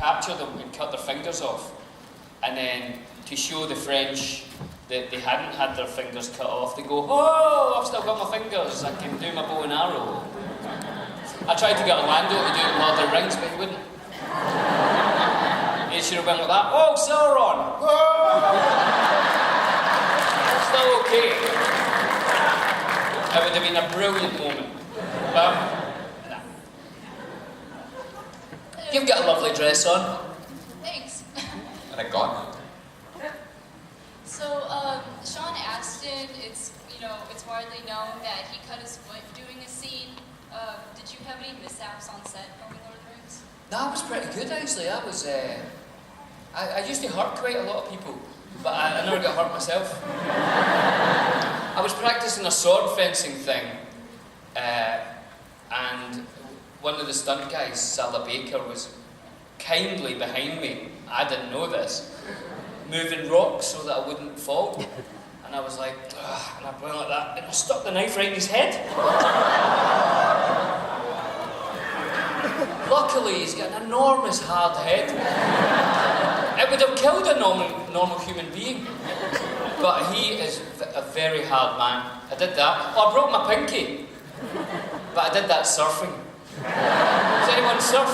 capture them and cut their fingers off, and then to show the French that they hadn't had their fingers cut off, they go, "Oh, I've still got my fingers, I can do my bow and arrow." I tried to get Orlando to do it in Lord of the Rings, but he wouldn't. He should have been like that. "Oh, Sauron!" Still okay. It would have been a brilliant moment. But, nah. You've got a lovely dress on. Thanks. And a gun. So, Sean Astin, it's widely known that he cut his foot doing a scene. Did you have any mishaps on set filming Lord of the Rings? That was pretty good, actually. I was, I used to hurt quite a lot of people, but I never got hurt myself. I was practicing a sword fencing thing, and one of the stunt guys, Salah Baker, was kindly behind me. I didn't know this, moving rocks so that I wouldn't fall. And I was like, ugh, and I went like that, and I stuck the knife right in his head. Luckily, he's got an enormous hard head. It would have killed a normal human being. But he is a very hard man. I did that. Oh, I broke my pinky. But I did that surfing. Does anyone surf?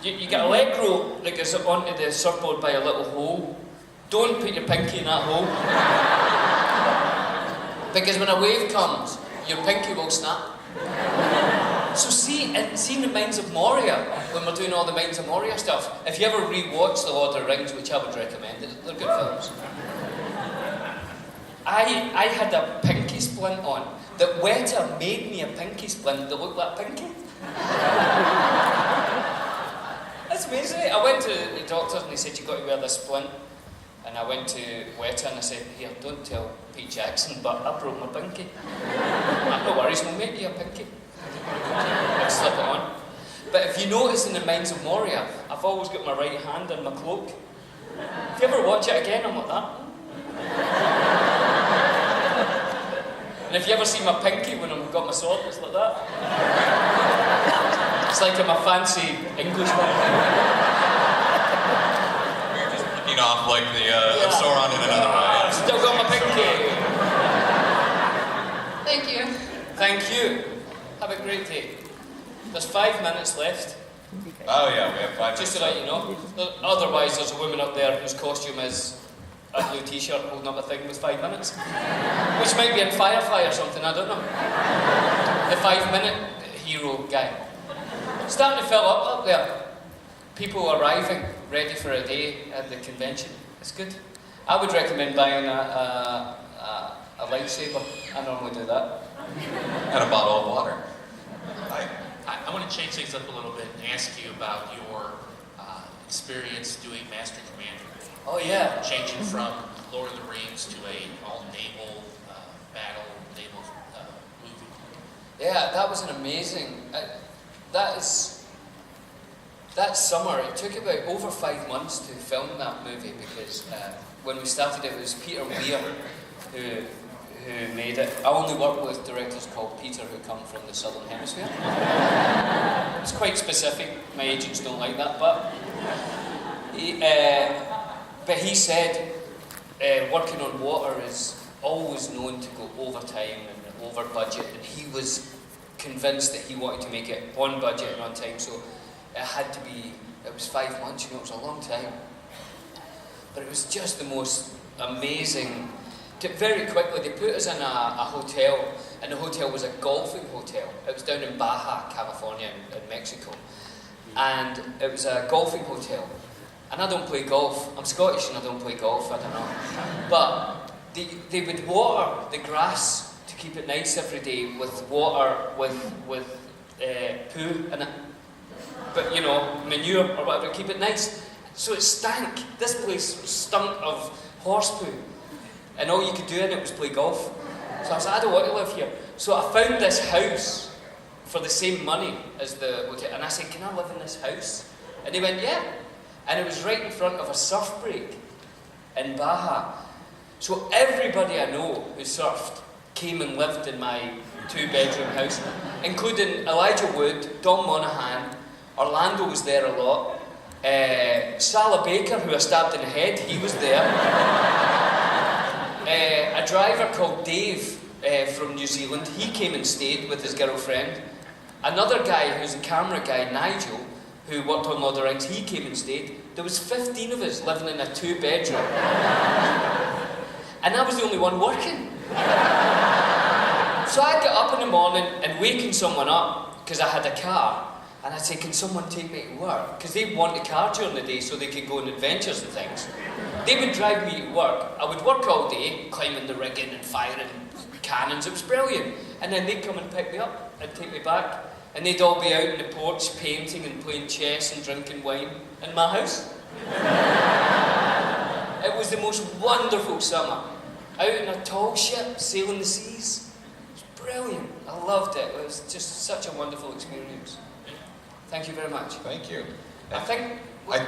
You get a leg rope that goes onto the surfboard by a little hole. Don't put your pinky in that hole. Because when a wave comes, your pinky will snap. So see in the Mines of Moria, when we're doing all the Mines of Moria stuff, if you ever re-watch The Lord of the Rings, which I would recommend, they're good films. I had a pinky splint on. That Weta made me a pinky splint that looked like pinky. That's amazing. I went to the doctors and they said, "You've got to wear this splint." And I went to Weta and I said, "Here, don't tell Pete Jackson, but I broke my pinky." No worries, we'll make you a pinky. I'll slip it on. But if you notice in the Mines of Moria, I've always got my right hand in my cloak. If you ever watch it again, I'm like that. And if you ever see my pinky when I've got my sword, it's like that. It's like I'm a fancy Englishman. You're just looking off like the Sauron in another way. I've still got my pinky. Thank you. Thank you. Have a great day. There's 5 minutes left. Oh yeah, we have 5 minutes. Just to let you know. Otherwise, there's a woman up there whose costume is a blue t-shirt holding up a thing with 5 minutes. Which might be in Firefly or something, I don't know. The 5-minute hero guy. Starting to fill up there. People arriving, ready for a day at the convention. It's good. I would recommend buying a lightsaber. I normally do that. And a bottle of water. I want to change things up a little bit and ask you about your experience doing Master Commander. Oh yeah. Changing from Lord of the Rings to a all-naval battle, naval movie. Yeah, that was an amazing. That summer, it took about over 5 months to film that movie because when we started it was Peter Weir who made it. I only work with directors called Peter who come from the Southern Hemisphere. It's quite specific. My agents don't like that, but he said working on water is always known to go over time and over budget, and he was convinced that he wanted to make it on budget and on time, so it had to be, it was 5 months, it was a long time. But it was just the most amazing. Very quickly, they put us in a hotel, and the hotel was a golfing hotel. It was down in Baja, California, in Mexico. And it was a golfing hotel. And I don't play golf. I'm Scottish and I don't play golf, I don't know. But they would water the grass to keep it nice every day with water, with poo in it. But, manure or whatever, keep it nice. So it stank. This place stunk of horse poo. And all you could do in it was play golf. So I was like, I don't want to live here. So I found this house for the same money as the hotel. And I said, can I live in this house? And he went, yeah. And it was right in front of a surf break in Baja. So everybody I know who surfed came and lived in my 2-bedroom house, including Elijah Wood, Dom Monaghan, Orlando was there a lot, Salah Baker, who I stabbed in the head, he was there. A driver called Dave from New Zealand, he came and stayed with his girlfriend. Another guy who's a camera guy, Nigel, who worked on Lord of the Rings, he came and stayed. There was 15 of us living in a 2-bedroom. And I was the only one working. So I'd get up in the morning and waking someone up, because I had a car, and I'd say, can someone take me to work? Because they want a car during the day so they could go on adventures and things. They would drive me to work. I would work all day, climbing the rigging and firing cannons. It was brilliant. And then they'd come and pick me up and take me back. And they'd all be out in the porch painting and playing chess and drinking wine in my house. It was the most wonderful summer. Out in a tall ship, sailing the seas. It was brilliant. I loved it. It was just such a wonderful experience. Thank you very much. Thank you. I think...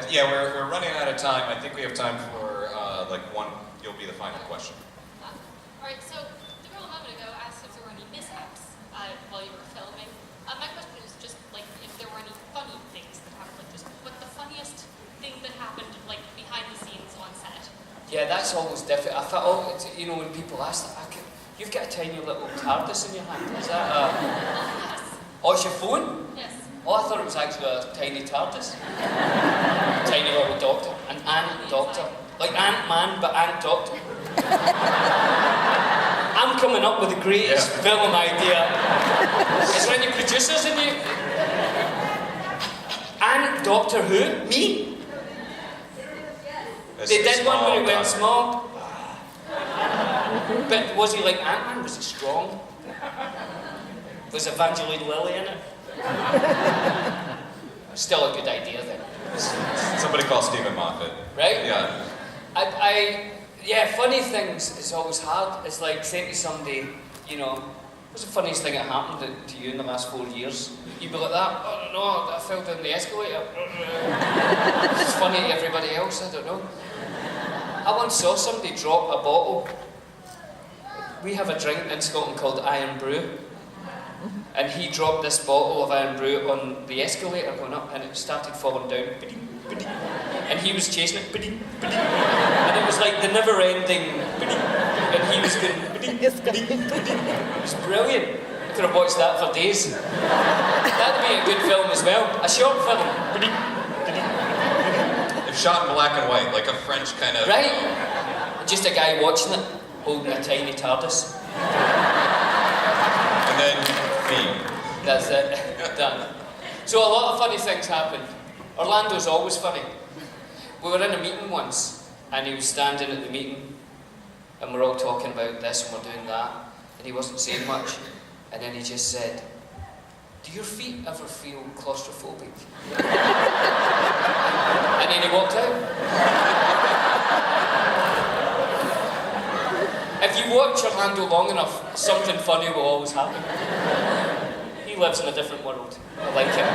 Yeah, we're running out of time. I think we have time for like one. You'll be the final question. All right, so the girl a moment ago asked if there were any mishaps while you were filming. My question is just like if there were any funny things that happened, like just what the funniest thing that happened like behind the scenes on set. Yeah, that's always different. I thought, you know, when people ask that, you've got a tiny little TARDIS in your hand. Is that Yes. Oh, it's your phone? Yes. Oh, I thought it was actually a tiny TARDIS. Tiny little doctor. An ant doctor. Like Ant-Man, but ant doctor. I'm coming up with the greatest film idea. Is there any producers in you? Ant Doctor Who? Me? They did one where he went small. But was he like Ant-Man? Was he strong? Was Evangeline Lilly in it? Still a good idea then. Somebody call Stephen Moffat. Right? Yeah. Yeah, funny things is always hard. It's like saying to somebody, you know, what's the funniest thing that happened to you in the last 4 years? You'd be like that, I don't know, I fell down the escalator. It's funny to everybody else, I don't know. I once saw somebody drop a bottle. We have a drink in Scotland called Iron Brew. And he dropped this bottle of Iron Brew on the escalator going up, and it started falling down. And he was chasing it. And it was like the never-ending. And he was going. It was brilliant. I could have watched that for days. That'd be a good film as well. A short film. If shot in black and white, like a French kind of. Right? Just a guy watching it, holding a tiny TARDIS. And then me. That's it. Done. So a lot of funny things happened. Orlando's always funny. We were in a meeting once, and he was standing at the meeting, and we're all talking about this and we're doing that, and he wasn't saying much, and then he just said, "Do your feet ever feel claustrophobic?" And then he walked out. If you watch Orlando long enough, something funny will always happen. He lives in a different world. I like it.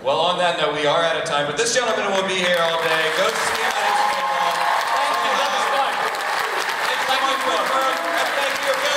Well, on that note, we are out of time, but this gentleman will be here all day. Go see him at his payroll. Thank you, that was fun. Thank you so much, and thank you again.